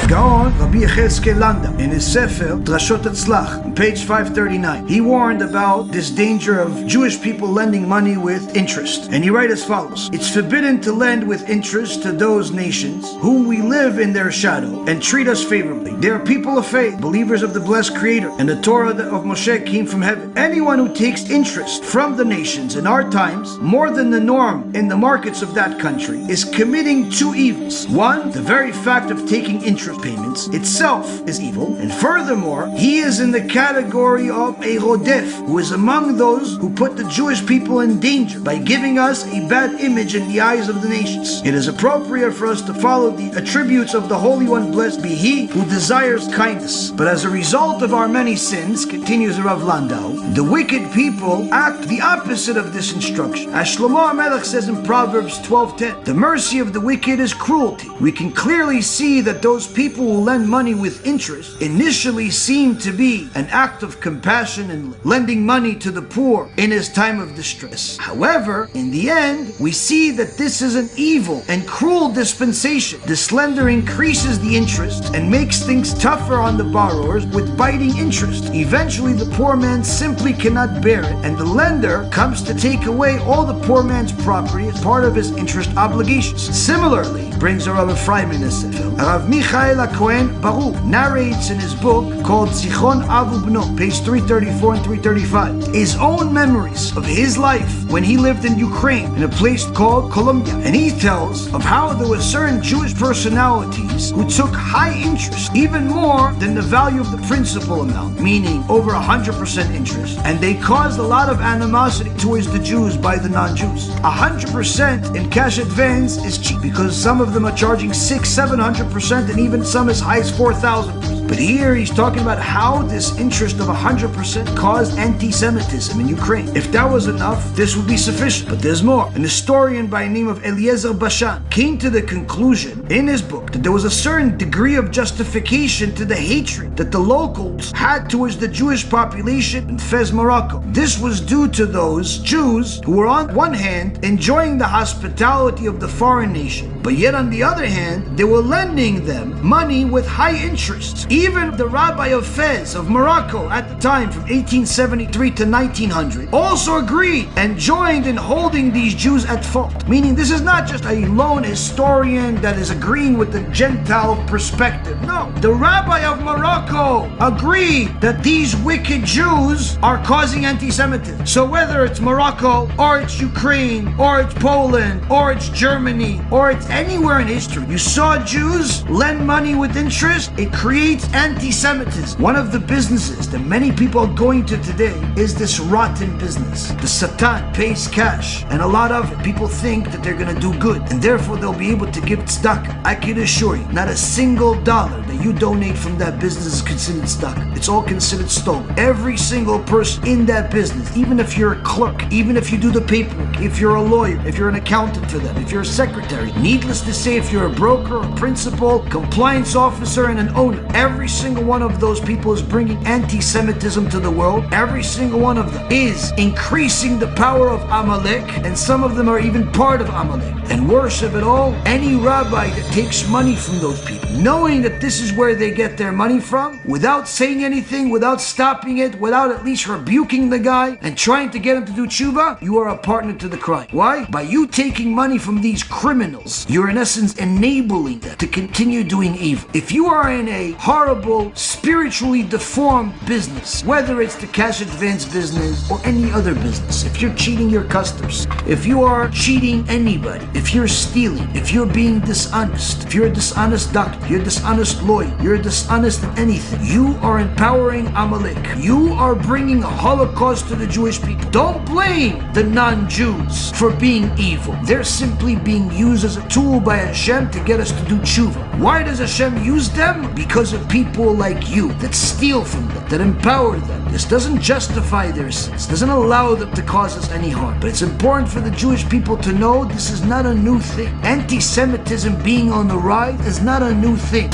Gaon Rabbi in his Sefer Drashot Hatzlach, on page 539, he warned about this danger of Jewish people lending money with interest. And he writes as follows: it's forbidden to lend with interest to those nations whom we live in their shadow and treat us favorably. They are people of faith, believers of the blessed Creator, and the Torah of Moshe came from heaven. Anyone who takes interest from the nations in our times more than the norm in the markets of that country is committing two evils. One, the very fact of taking interest payments itself is evil, and furthermore, he is in the category of a rodef, who is among those who put the Jewish people in danger by giving us a bad image in the eyes of the nations. It is appropriate for us to follow the attributes of the Holy One, blessed be He, who desires kindness. But as a result of our many sins, continues Rav Landau, the wicked people act the opposite of this instruction. As Shlomo HaMelech says in Proverbs 12:10, the mercy of the wicked is cruelty. We can clearly see that those people who lend money with interest initially seem to be an act of compassion and lending money to the poor in his time of distress. However, in the end, we see that this is an evil and cruel dispensation. This lender increases the interest and makes things tougher on the borrowers with biting interest. Eventually, the poor man simply cannot bear it, and the lender comes to take away all the poor man's property as part of his interest obligations. Similarly, brings Rav Freiman as Rav Michael HaKohen Baruch narrates in his book called Zichron Avu Bno, page 334 and 335, his own memories of his life when he lived in Ukraine in a place called Colombia. And he tells of how there were certain Jewish personalities who took high interest, even more than the value of the principal amount, meaning over 100% interest, and they caused a lot of animosity towards the Jews by the non-Jews. 100% in cash advance is cheap because some of them are charging 600-700% and even some as high as 4,000%. But here he's talking about how this interest of 100% caused anti-Semitism in Ukraine. If that was enough, this would be sufficient. But there's more. An historian by the name of Eliezer Bashan came to the conclusion in his book that there was a certain degree of justification to the hatred that the locals had towards the Jewish population in Fez, Morocco. This was due to those Jews who were on one hand enjoying the hospitality of the foreign nation, but yet on the other hand, they were lending them money with high interest. Even the Rabbi of Fez of Morocco at the time, from 1873 to 1900, also agreed and joined in holding these Jews at fault. Meaning this is not just a lone historian that is agreeing with the Gentile perspective. No, the Rabbi of Morocco agreed that these wicked Jews are causing anti-Semitism. So whether it's Morocco, or it's Ukraine, or it's Poland, or it's Germany, or it's anywhere in history, you saw Jews lend money with interest, it creates anti-Semitism. One of the businesses that many people are going to today is this rotten business. The Satan pays cash, and a lot of it, people think that they're going to do good, and therefore they'll be able to give tzedakah. I can assure you, not a single dollar that you donate from that business is considered tzedakah. It's all considered stolen. Every single person in that business, even if you're a clerk, even if you do the paperwork, if you're a lawyer, if you're an accountant for them, if you're a secretary, needless to say, if you're a broker, a principal, compliance officer, and an owner, every single one of those people is bringing anti-Semitism to the world. Every single one of them is increasing the power of Amalek, and some of them are even part of Amalek. And worse of it all, any rabbi that takes money from those people, knowing that this is where they get their money from, without saying anything, without stopping it, without at least rebuking the guy and trying to get him to do tshuva, you are a partner to the crime. Why? By you taking money from these criminals, you're in essence enabling them to continue doing evil. If you are in a horrible, spiritually deformed business, whether it's the cash advance business or any other business, if you're cheating your customers, if you are cheating anybody, if you're stealing, if you're being dishonest, if you're a dishonest doctor, you're a dishonest lawyer, you're dishonest in anything, you are empowering Amalek. You are bringing a Holocaust to the Jewish people. Don't blame the non-Jews for being evil. They're simply being used as a tool by Hashem to get us to do tshuva. Why does Hashem use them? Because of people like you that steal from them, that empower them. This doesn't justify their sins, doesn't allow them to cause us any harm. But it's important for the Jewish people to know this is not a new thing. Anti-Semitism being on the rise is not a new thing.